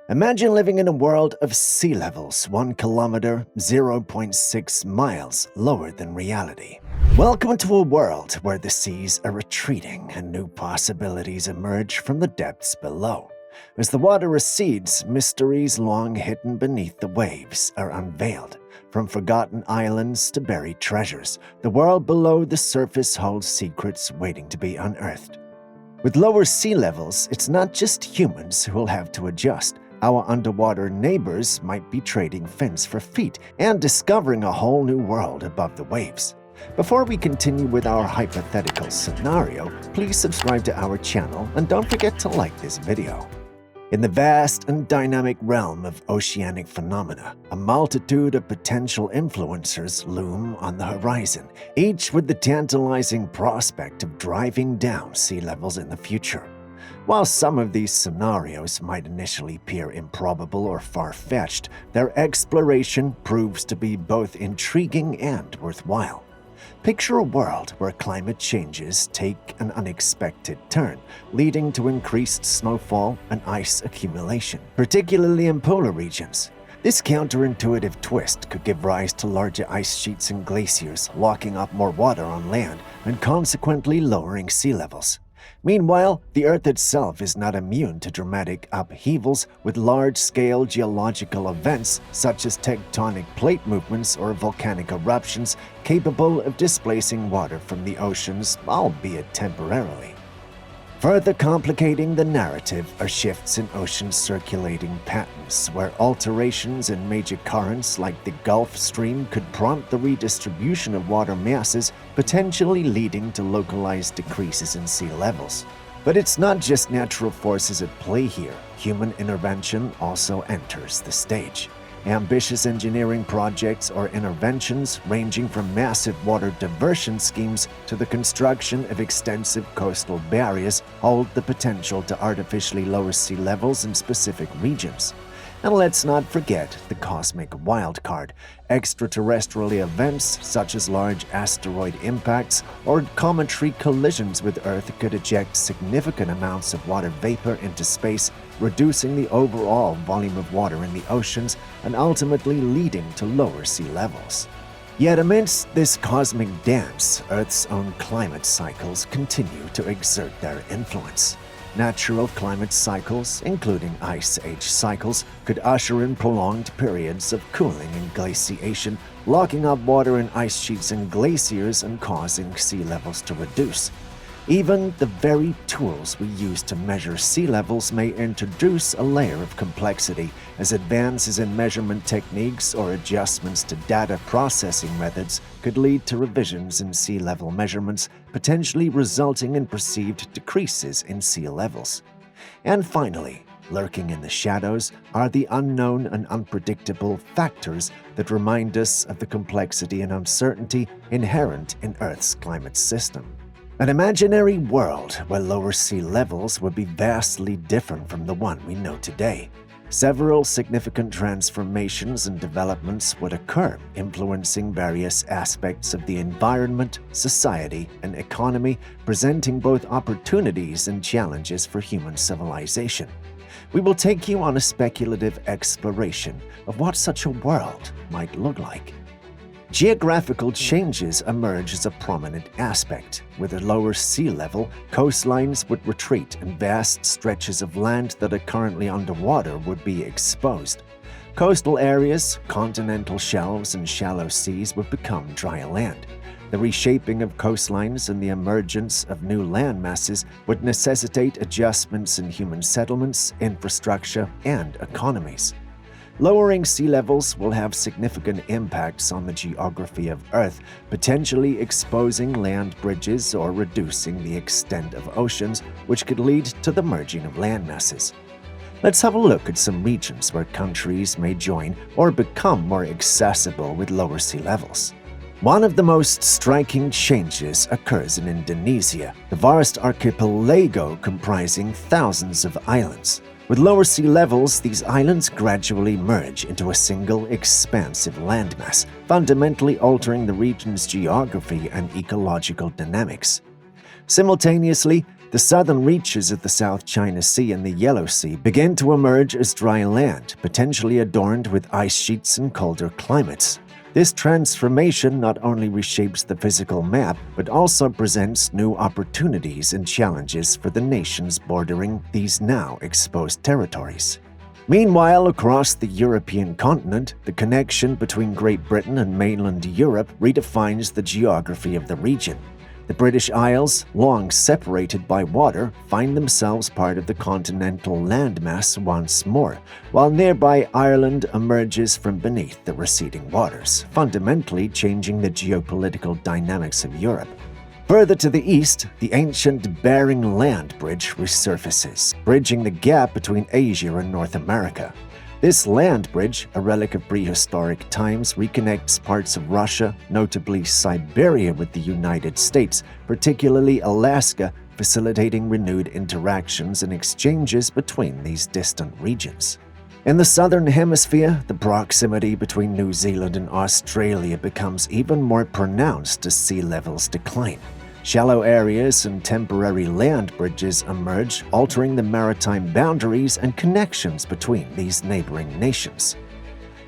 Imagine living in a world of sea levels 1 kilometer, 0.6 miles lower than reality. Welcome to a world where the seas are retreating and new possibilities emerge from the depths below. As the water recedes, mysteries long hidden beneath the waves are unveiled. From forgotten islands to buried treasures, the world below the surface holds secrets waiting to be unearthed. With lower sea levels, it's not just humans who will have to adjust. Our underwater neighbors might be trading fins for feet and discovering a whole new world above the waves. Before we continue with our hypothetical scenario, please subscribe to our channel and don't forget to like this video. In the vast and dynamic realm of oceanic phenomena, a multitude of potential influencers loom on the horizon, each with the tantalizing prospect of driving down sea levels in the future. While some of these scenarios might initially appear improbable or far-fetched, their exploration proves to be both intriguing and worthwhile. Picture a world where climate changes take an unexpected turn, leading to increased snowfall and ice accumulation, particularly in polar regions. This counterintuitive twist could give rise to larger ice sheets and glaciers, locking up more water on land and consequently lowering sea levels. Meanwhile, the Earth itself is not immune to dramatic upheavals, with large-scale geological events such as tectonic plate movements or volcanic eruptions capable of displacing water from the oceans, albeit temporarily. Further complicating the narrative are shifts in ocean circulating patterns, where alterations in major currents like the Gulf Stream could prompt the redistribution of water masses, potentially leading to localized decreases in sea levels. But it's not just natural forces at play here. Human intervention also enters the stage. Ambitious engineering projects or interventions ranging from massive water diversion schemes to the construction of extensive coastal barriers hold the potential to artificially lower sea levels in specific regions. And let's not forget the cosmic wildcard. Extraterrestrial events such as large asteroid impacts or cometary collisions with Earth could eject significant amounts of water vapor into space, reducing the overall volume of water in the oceans and ultimately leading to lower sea levels. Yet amidst this cosmic dance, Earth's own climate cycles continue to exert their influence. Natural climate cycles, including ice age cycles, could usher in prolonged periods of cooling and glaciation, locking up water in ice sheets and glaciers and causing sea levels to reduce. Even the very tools we use to measure sea levels may introduce a layer of complexity, as advances in measurement techniques or adjustments to data processing methods could lead to revisions in sea level measurements, potentially resulting in perceived decreases in sea levels. And finally, lurking in the shadows are the unknown and unpredictable factors that remind us of the complexity and uncertainty inherent in Earth's climate system. An imaginary world where lower sea levels would be vastly different from the one we know today. Several significant transformations and developments would occur, influencing various aspects of the environment, society, and economy, presenting both opportunities and challenges for human civilization. We will take you on a speculative exploration of what such a world might look like. Geographical changes emerge as a prominent aspect. With a lower sea level, coastlines would retreat and vast stretches of land that are currently underwater would be exposed. Coastal areas, continental shelves, and shallow seas would become dry land. The reshaping of coastlines and the emergence of new land masses would necessitate adjustments in human settlements, infrastructure, and economies. Lowering sea levels will have significant impacts on the geography of Earth, potentially exposing land bridges or reducing the extent of oceans, which could lead to the merging of land masses. Let's have a look at some regions where countries may join or become more accessible with lower sea levels. One of the most striking changes occurs in Indonesia, the vast archipelago comprising thousands of islands. With lower sea levels, these islands gradually merge into a single expansive landmass, fundamentally altering the region's geography and ecological dynamics. Simultaneously, the The southern reaches of the South China Sea and the Yellow Sea begin to emerge as dry land, potentially adorned with ice sheets and colder climates. This transformation not only reshapes the physical map, but also presents new opportunities and challenges for the nations bordering these now exposed territories. Meanwhile, across the European continent, the connection between Great Britain and mainland Europe redefines the geography of the region. The British Isles, long separated by water, find themselves part of the continental landmass once more, while nearby Ireland emerges from beneath the receding waters, fundamentally changing the geopolitical dynamics of Europe. Further to the east, the ancient Bering Land Bridge resurfaces, bridging the gap between Asia and North America. This land bridge, a relic of prehistoric times, reconnects parts of Russia, notably Siberia, with the United States, particularly Alaska, facilitating renewed interactions and exchanges between these distant regions. In the southern hemisphere, the proximity between New Zealand and Australia becomes even more pronounced as sea levels decline. Shallow areas and temporary land bridges emerge, altering the maritime boundaries and connections between these neighboring nations.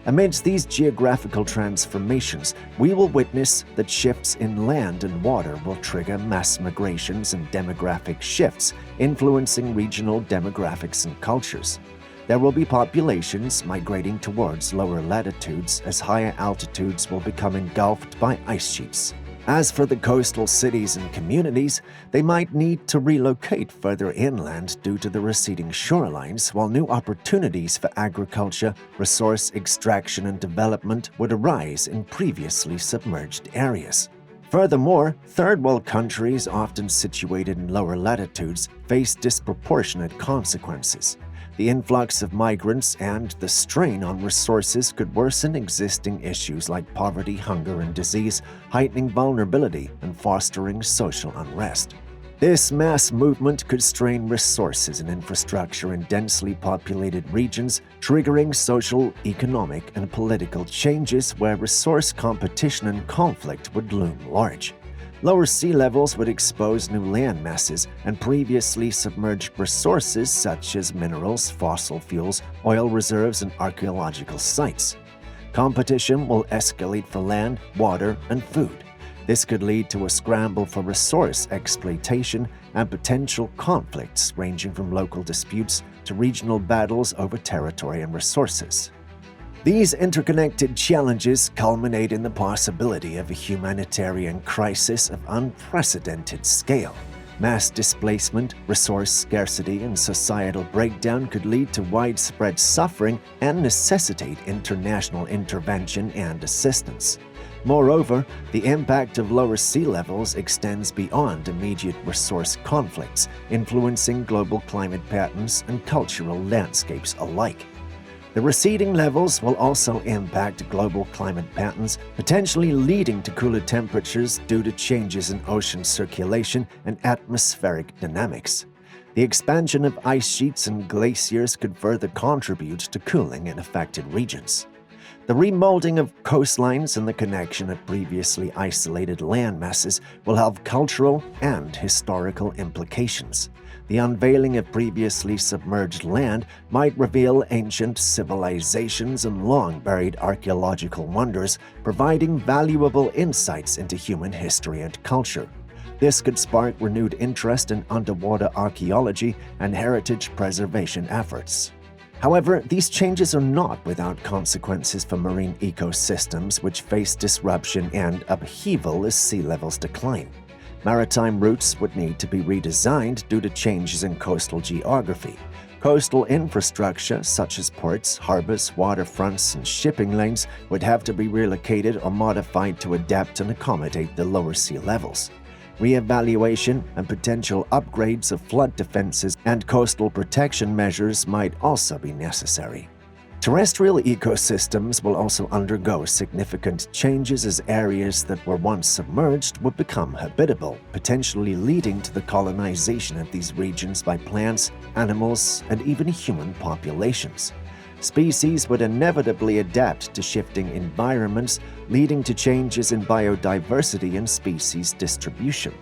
Amidst these geographical transformations, we will witness that shifts in land and water will trigger mass migrations and demographic shifts, influencing regional demographics and cultures. There will be populations migrating towards lower latitudes as higher altitudes will become engulfed by ice sheets. As for the coastal cities and communities, they might need to relocate further inland due to the receding shorelines, while new opportunities for agriculture, resource extraction, and development would arise in previously submerged areas. Furthermore, third world countries, often situated in lower latitudes, face disproportionate consequences. The influx of migrants and the strain on resources could worsen existing issues like poverty, hunger, and disease, heightening vulnerability and fostering social unrest. This mass movement could strain resources and infrastructure in densely populated regions, triggering social, economic, and political changes where resource competition and conflict would loom large. Lower sea levels would expose new land masses and previously submerged resources such as minerals, fossil fuels, oil reserves, and archaeological sites. Competition will escalate for land, water, and food. This could lead to a scramble for resource exploitation and potential conflicts ranging from local disputes to regional battles over territory and resources. These interconnected challenges culminate in the possibility of a humanitarian crisis of unprecedented scale. Mass displacement, resource scarcity, and societal breakdown could lead to widespread suffering and necessitate international intervention and assistance. Moreover, the impact of lower sea levels extends beyond immediate resource conflicts, influencing global climate patterns and cultural landscapes alike. The receding levels will also impact global climate patterns, potentially leading to cooler temperatures due to changes in ocean circulation and atmospheric dynamics. The expansion of ice sheets and glaciers could further contribute to cooling in affected regions. The remolding of coastlines and the connection of previously isolated land masses will have cultural and historical implications. The unveiling of previously submerged land might reveal ancient civilizations and long-buried archaeological wonders, providing valuable insights into human history and culture. This could spark renewed interest in underwater archaeology and heritage preservation efforts. However, these changes are not without consequences for marine ecosystems, which face disruption and upheaval as sea levels decline. Maritime routes would need to be redesigned due to changes in coastal geography. Coastal infrastructure, such as ports, harbors, waterfronts, and shipping lanes, would have to be relocated or modified to adapt and accommodate the lower sea levels. Reevaluation and potential upgrades of flood defenses and coastal protection measures might also be necessary. Terrestrial ecosystems will undergo undergo significant changes as areas that were once submerged would become habitable, potentially leading to the colonization of these regions by plants, animals, and even human populations. Species would inevitably adapt to shifting environments, leading to changes in biodiversity and species distribution.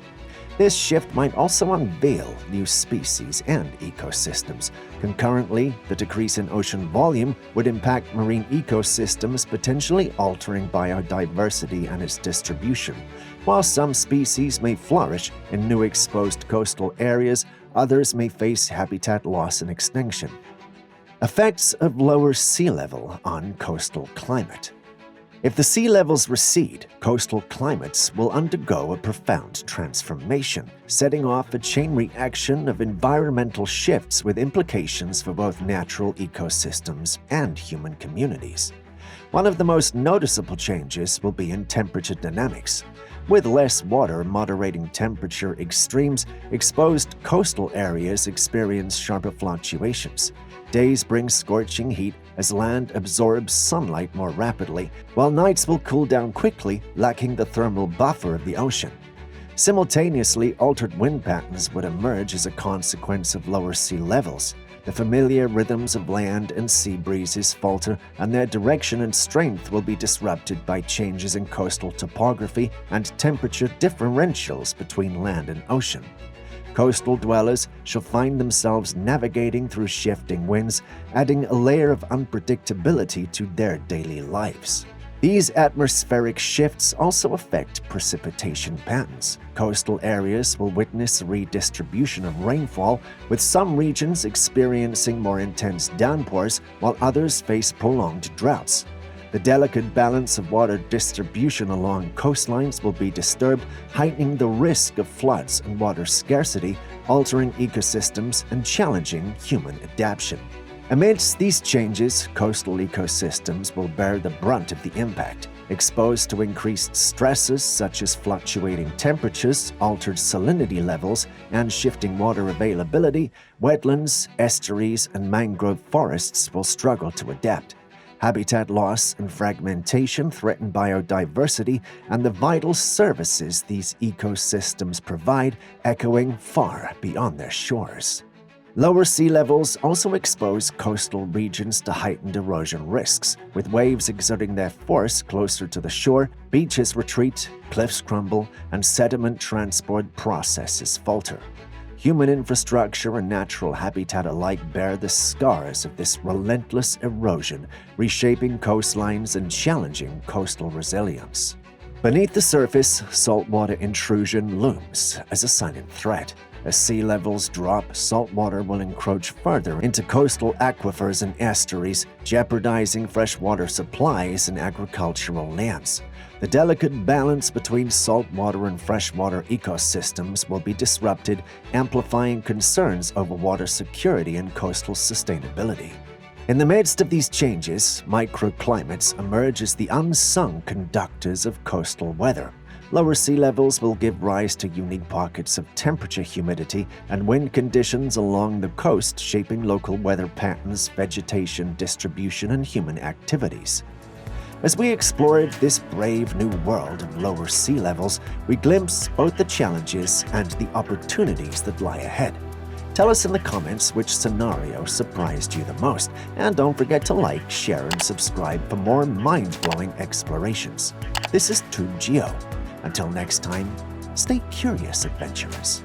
This shift might also unveil new species and ecosystems. Concurrently, the decrease in ocean volume would impact marine ecosystems, potentially altering biodiversity and its distribution. While some species may flourish in new exposed coastal areas, others may face habitat loss and extinction. Effects of lower sea level on coastal climate. If the sea levels recede, coastal climates will undergo a profound transformation, setting off a chain reaction of environmental shifts with implications for both natural ecosystems and human communities. One of the most noticeable changes will be in temperature dynamics. With less water moderating temperature extremes, exposed coastal areas experience sharper fluctuations. Days bring scorching heat as land absorbs sunlight more rapidly, while nights will cool down quickly, lacking the thermal buffer of the ocean. Simultaneously, altered wind patterns would emerge as a consequence of lower sea levels. The familiar rhythms of land and sea breezes falter, and their direction and strength will be disrupted by changes in coastal topography and temperature differentials between land and ocean. Coastal dwellers shall find themselves navigating through shifting winds, adding a layer of unpredictability to their daily lives. These atmospheric shifts also affect precipitation patterns. Coastal areas will witness a redistribution of rainfall, with some regions experiencing more intense downpours while others face prolonged droughts. The delicate balance of water distribution along coastlines will be disturbed, heightening the risk of floods and water scarcity, altering ecosystems and challenging human adaptation. Amidst these changes, coastal ecosystems will bear the brunt of the impact. Exposed to increased stresses such as fluctuating temperatures, altered salinity levels, and shifting water availability, wetlands, estuaries, and mangrove forests will struggle to adapt. Habitat loss and fragmentation threaten biodiversity and the vital services these ecosystems provide, echoing far beyond their shores. Lower sea levels also expose coastal regions to heightened erosion risks. With waves exerting their force closer to the shore, beaches retreat, cliffs crumble, and sediment transport processes falter. Human infrastructure and natural habitat alike bear the scars of this relentless erosion, reshaping coastlines and challenging coastal resilience. Beneath the surface, saltwater intrusion looms as a silent threat. As sea levels drop, saltwater will encroach further into coastal aquifers and estuaries, jeopardizing freshwater supplies and agricultural lands. The delicate balance between saltwater and freshwater ecosystems will be disrupted, amplifying concerns over water security and coastal sustainability. In the midst of these changes, microclimates emerge as the unsung conductors of coastal weather. Lower sea levels will give rise to unique pockets of temperature, humidity, and wind conditions along the coast, shaping local weather patterns, vegetation distribution, and human activities. As we explored this brave new world of lower sea levels, we glimpsed both the challenges and the opportunities that lie ahead. Tell us in the comments which scenario surprised you the most, and don't forget to like, share, and subscribe for more mind-blowing explorations. This is Tubegeo. Until next time, stay curious, adventurers.